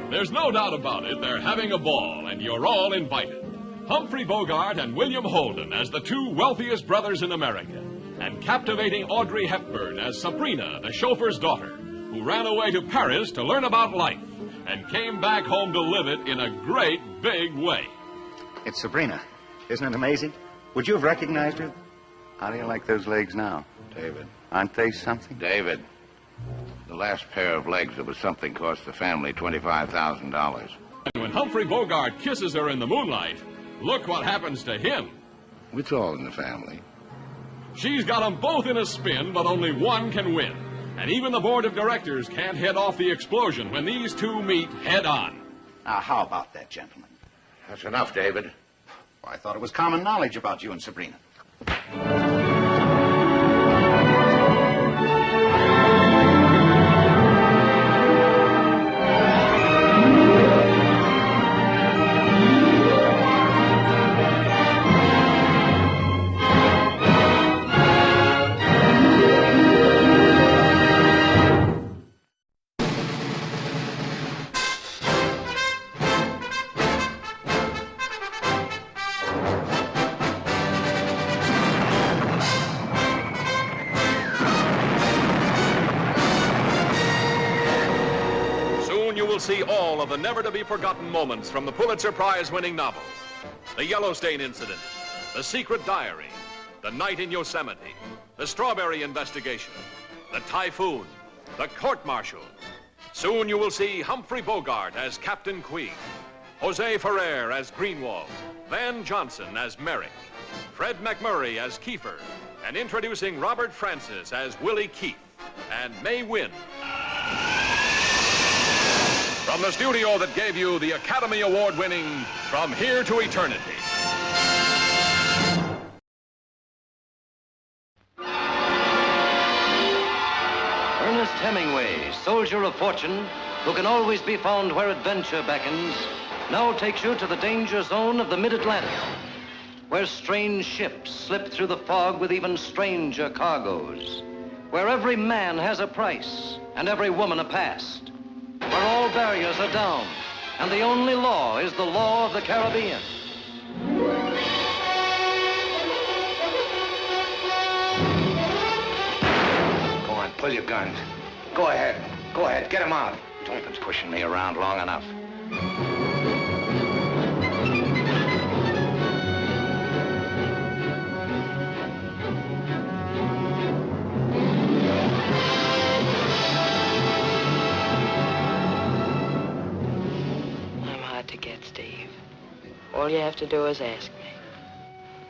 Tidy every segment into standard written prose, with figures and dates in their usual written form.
There's no doubt about it, they're having a ball, and you're all invited. Humphrey Bogart and William Holden as the two wealthiest brothers in America, and captivating Audrey Hepburn as Sabrina, the chauffeur's daughter, who ran away to Paris to learn about life and came back home to live it in a great big way. It's Sabrina. Isn't it amazing? Would you have recognized her? How do you like those legs now? David. Aren't they something? David. The last pair of legs that was something cost the family $25,000. And when Humphrey Bogart kisses her in the moonlight, look what happens to him. It's all in the family. She's got them both in a spin, but only one can win. And even the board of directors can't head off the explosion when these two meet head on. Now, how about that, gentlemen? That's enough, David. Well, I thought it was common knowledge about you and Sabrina. See all of the never-to-be-forgotten moments from the Pulitzer Prize-winning novel. The Yellowstone Incident, The Secret Diary, The Night in Yosemite, The Strawberry Investigation, The Typhoon, The Court-Martial. Soon you will see Humphrey Bogart as Captain Queen, Jose Ferrer as Greenwald, Van Johnson as Merrick, Fred McMurray as Kiefer, and introducing Robert Francis as Willie Keith and May Wynn. From the studio that gave you the Academy Award-winning From Here to Eternity. Ernest Hemingway, soldier of fortune, who can always be found where adventure beckons, now takes you to the danger zone of the mid-Atlantic, where strange ships slip through the fog with even stranger cargoes, where every man has a price and every woman a past, where all barriers are down, and the only law is the law of the Caribbean. Go on, pull your guns. Go ahead. Go ahead. Get him out. Don't been pushing me around long enough. All you have to do is ask me.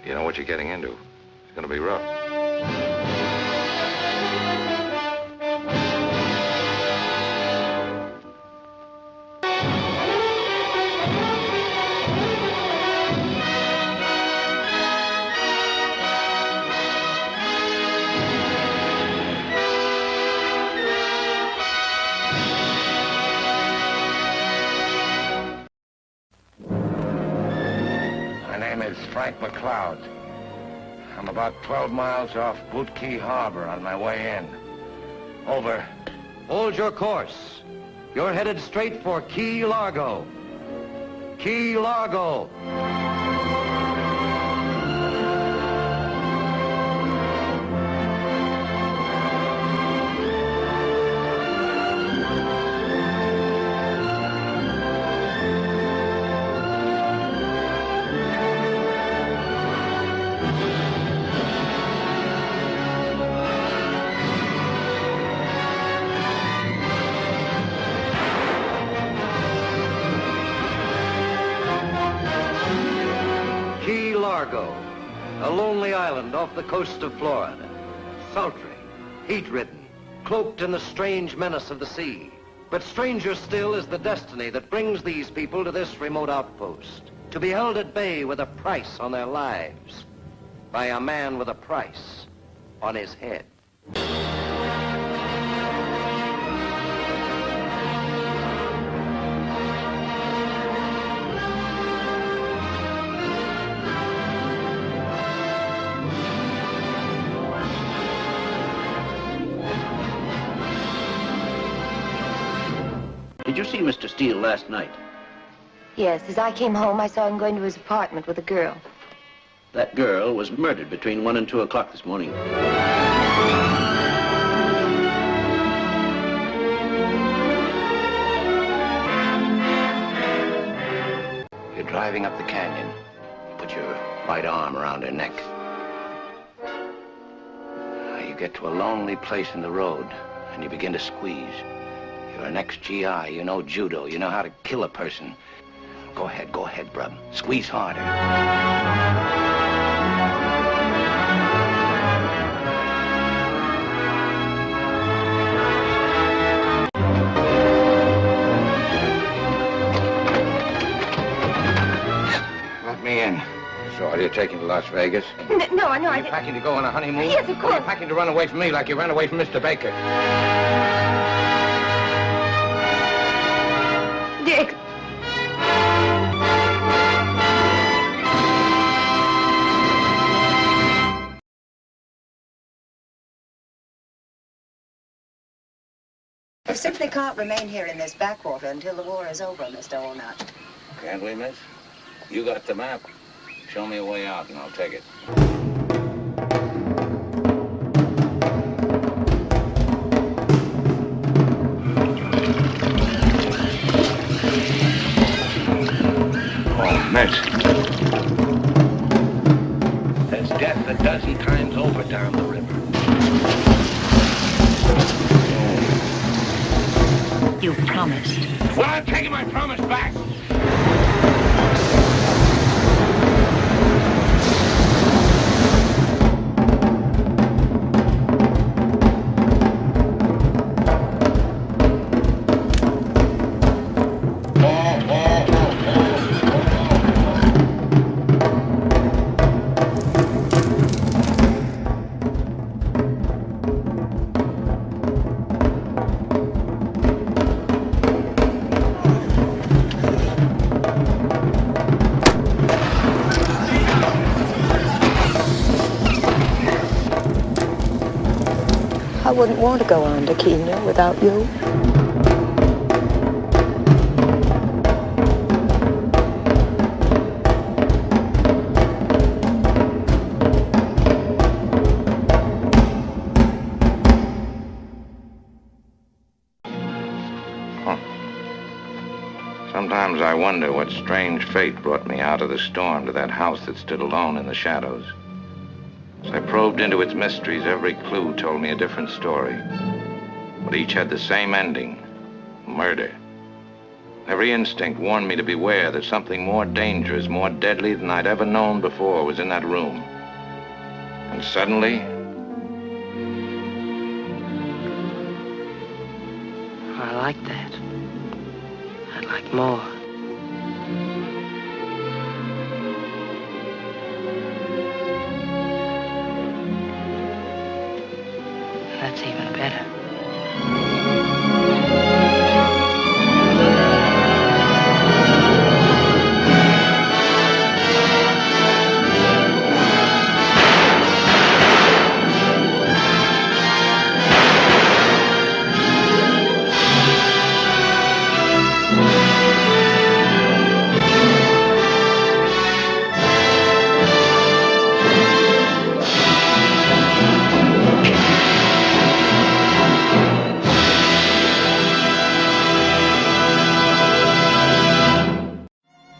You know what you're getting into. It's going to be rough. Frank McCloud. I'm about 12 miles off Boot Key Harbor on my way in. Over. Hold your course. You're headed straight for Key Largo. Key Largo. Largo, a lonely island off the coast of Florida. Sultry, heat-ridden, cloaked in the strange menace of the sea. But stranger still is the destiny that brings these people to this remote outpost, to be held at bay with a price on their lives, by a man with a price on his head. Did you see Mr. Steele last night? Yes, as I came home, I saw him going to his apartment with a girl. That girl was murdered between 1 and 2 o'clock this morning. You're driving up the canyon. You put your right arm around her neck. You get to a lonely place in the road, and you begin to squeeze. You're an ex-GI, you know judo, you know how to kill a person. Go ahead, brub. Squeeze harder. Let me in. So are you taking to Las Vegas? No, Are you packing to go on a honeymoon? Yes, of course. Or are you packing to run away from me like you ran away from Mr. Baker? Dick. We simply can't remain here in this backwater until the war is over, Mr. Allnut. Can't we, miss? You got the map. Show me a way out and I'll take it. Oh, miss. There's death a dozen times over down the river. You promised. Well, I'm taking my promise back. I wouldn't want to go on to Caine without you. Sometimes I wonder what strange fate brought me out of the storm to that house that stood alone in the shadows. As I probed into its mysteries, every clue told me a different story. But each had the same ending: murder. Every instinct warned me to beware that something more dangerous, more deadly than I'd ever known before was in that room. And suddenly, I like that. I'd like more. That's even better.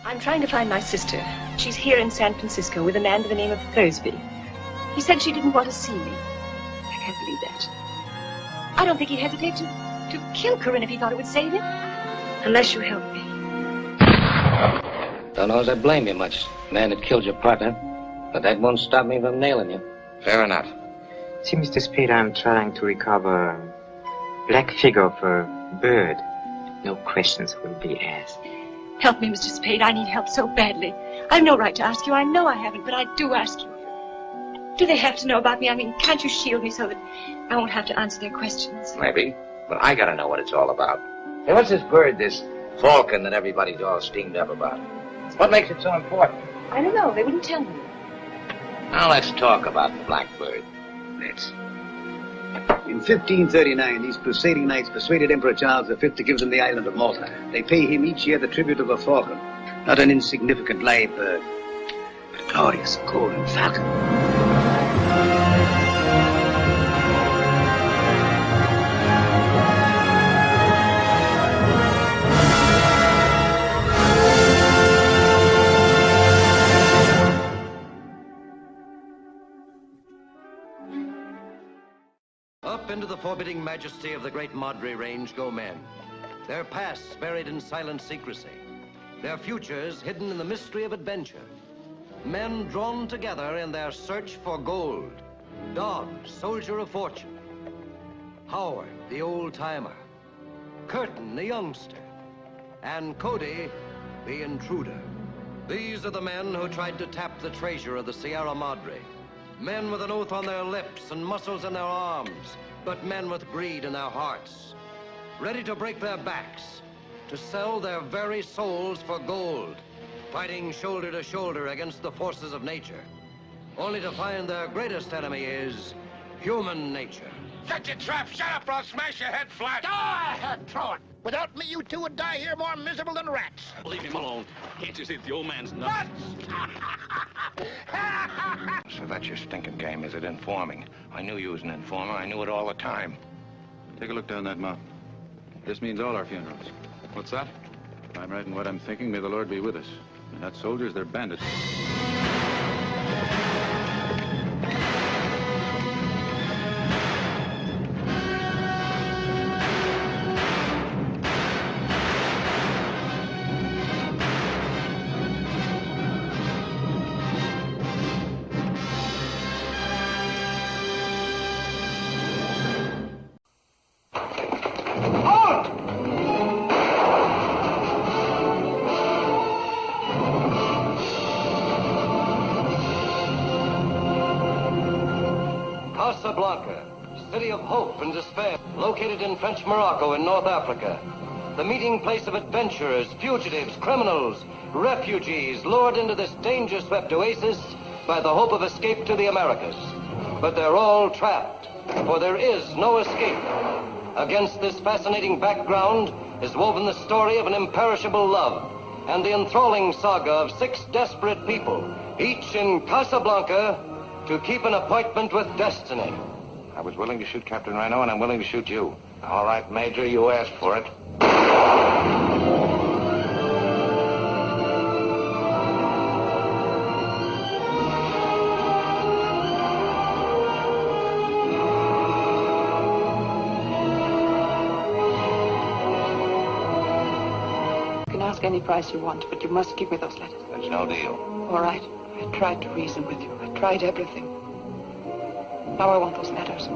I'm trying to find my sister. She's here in San Francisco with a man by the name of Thursby. He said she didn't want to see me. I can't believe that. I don't think he'd hesitate to kill Corinne if he thought it would save him. Unless you help me. Don't know as I blame you much, man that killed your partner. But that won't stop me from nailing you. fair enough. See, Mr. Spade, I'm trying to recover a black figure of a bird. No questions will be asked. Help me, Mr. Spade. I need help so badly. I've no right to ask you. I know I haven't, but I do ask you. Do they have to know about me? I mean, can't you shield me so that I won't have to answer their questions? Maybe, but I gotta know what it's all about. Hey, what's this bird, this falcon that everybody's all steamed up about? What makes it so important? I don't know. They wouldn't tell me. Now let's talk about the blackbird. Let's. In 1539, these crusading knights persuaded Emperor Charles V to give them the island of Malta. They pay him each year the tribute of a falcon. Not an insignificant live bird, but a glorious golden falcon. Up into the forbidding majesty of the great Madre range go men. Their pasts buried in silent secrecy. Their futures hidden in the mystery of adventure. Men drawn together in their search for gold. Dog, soldier of fortune. Howard, the old-timer. Curtin, the youngster. And Cody, the intruder. These are the men who tried to tap the treasure of the Sierra Madre. Men with an oath on their lips and muscles in their arms, but men with greed in their hearts. Ready to break their backs, to sell their very souls for gold, fighting shoulder to shoulder against the forces of nature, only to find their greatest enemy is human nature. Shut your trap! Shut up or I'll smash your head flat! Go ahead, throw it! Without me, you two would die here more miserable than rats. Leave him alone. Can't you see that the old man's nuts? So that's your stinking game, is it? Informing. I knew you was an informer. I knew it all the time. Take a look down that mountain. This means all our funerals. What's that? If I'm right in what I'm thinking, may the Lord be with us. They're not soldiers, they're bandits. Casablanca, city of hope and despair, located in French Morocco in North Africa. The meeting place of adventurers, fugitives, criminals, refugees, lured into this danger-swept oasis by the hope of escape to the Americas. But they're all trapped, for there is no escape. Against this fascinating background is woven the story of an imperishable love and the enthralling saga of 6 desperate people, each in Casablanca, to keep an appointment with destiny. I was willing to shoot Captain Reno, and I'm willing to shoot you. All right, Major, you asked for it. You can ask any price you want, but you must give me those letters. There's no deal. All right. I tried to reason with you. I tried everything. Now I want those letters.